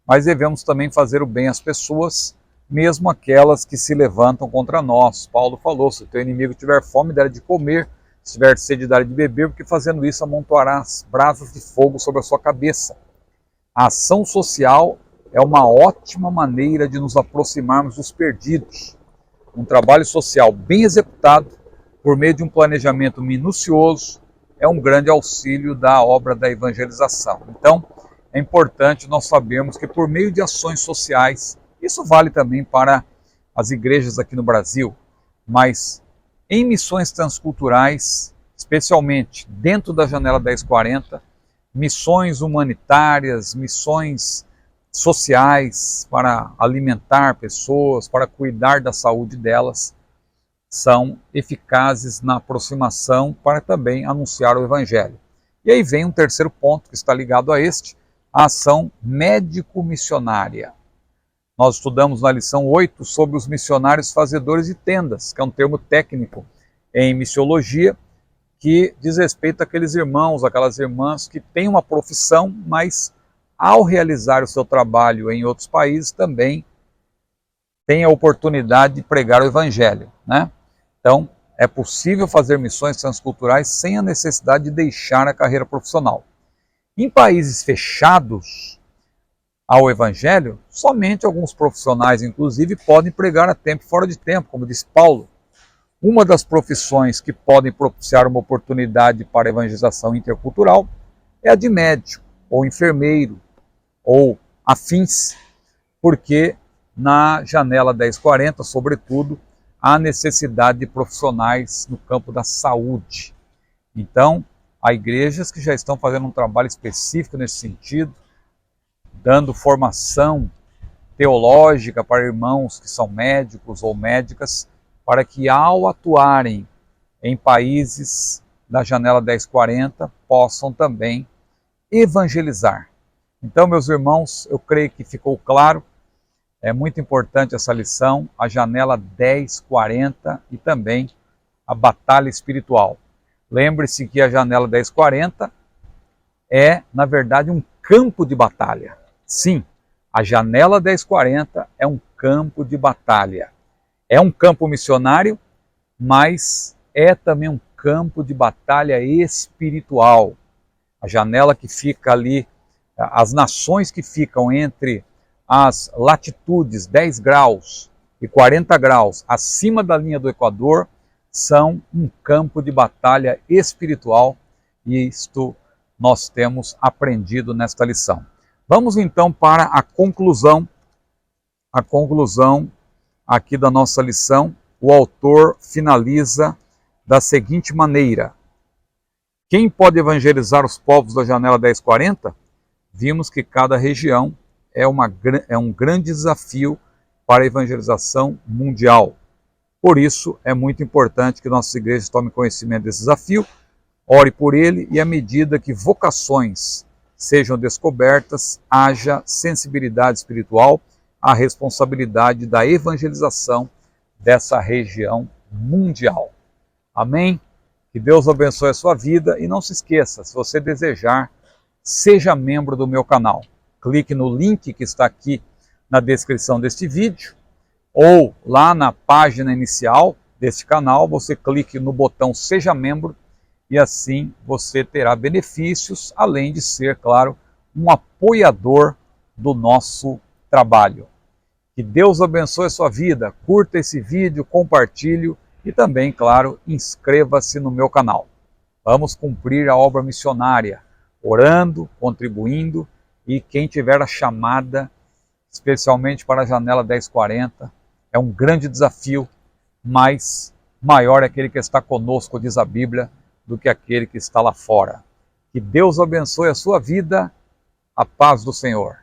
mas devemos também fazer o bem às pessoas, mesmo aquelas que se levantam contra nós. Paulo falou, se o teu inimigo tiver fome, dá-lhe de comer, se tiver sede, dá-lhe de beber, porque fazendo isso amontoarás brasas de fogo sobre a sua cabeça. A ação social é uma ótima maneira de nos aproximarmos dos perdidos. Um trabalho social bem executado, por meio de um planejamento minucioso, é um grande auxílio da obra da evangelização. Então, é importante nós sabermos que por meio de ações sociais, isso vale também para as igrejas aqui no Brasil, mas em missões transculturais, especialmente dentro da janela 1040, missões humanitárias, missões sociais para alimentar pessoas, para cuidar da saúde delas, são eficazes na aproximação para também anunciar o Evangelho. E aí vem um terceiro ponto que está ligado a este, a ação médico-missionária. Nós estudamos na lição 8 sobre os missionários fazedores de tendas, que é um termo técnico em missiologia, que diz respeito àqueles irmãos, aquelas irmãs que têm uma profissão, mas ao realizar o seu trabalho em outros países também têm a oportunidade de pregar o Evangelho, né? Então, é possível fazer missões transculturais sem a necessidade de deixar a carreira profissional. Em países fechados ao Evangelho, somente alguns profissionais, inclusive, podem pregar a tempo e fora de tempo, como diz Paulo. Uma das profissões que podem propiciar uma oportunidade para a evangelização intercultural é a de médico, ou enfermeiro, ou afins, porque na janela 1040, sobretudo, há necessidade de profissionais no campo da saúde. Então, há igrejas que já estão fazendo um trabalho específico nesse sentido, dando formação teológica para irmãos que são médicos ou médicas, para que ao atuarem em países da janela 1040, possam também evangelizar. Então, meus irmãos, eu creio que ficou claro, é muito importante essa lição, a janela 1040 e também a batalha espiritual. Lembre-se que a janela 1040 é, na verdade, um campo de batalha. Sim, a janela 1040 é um campo de batalha. É um campo missionário, mas é também um campo de batalha espiritual. A janela que fica ali, as nações que ficam entre as latitudes 10 graus e 40 graus acima da linha do Equador, são um campo de batalha espiritual, e isto nós temos aprendido nesta lição. Vamos então para a conclusão aqui da nossa lição. O autor finaliza da seguinte maneira: quem pode evangelizar os povos da janela 1040? Vimos que cada região é um grande desafio para a evangelização mundial. Por isso, é muito importante que nossas igrejas tomem conhecimento desse desafio, ore por ele e, à medida que vocações sejam descobertas, haja sensibilidade espiritual à responsabilidade da evangelização dessa região mundial. Amém? Que Deus abençoe a sua vida e não se esqueça, se você desejar, seja membro do meu canal. Clique no link que está aqui na descrição deste vídeo, ou lá na página inicial deste canal, você clique no botão Seja Membro, e assim você terá benefícios, além de ser, claro, um apoiador do nosso trabalho. Que Deus abençoe a sua vida, curta esse vídeo, compartilhe e também, claro, inscreva-se no meu canal. Vamos cumprir a obra missionária, orando, contribuindo, e quem tiver a chamada, especialmente para a janela 1040, é um grande desafio, mas maior é aquele que está conosco, diz a Bíblia, do que aquele que está lá fora. Que Deus abençoe a sua vida, a paz do Senhor.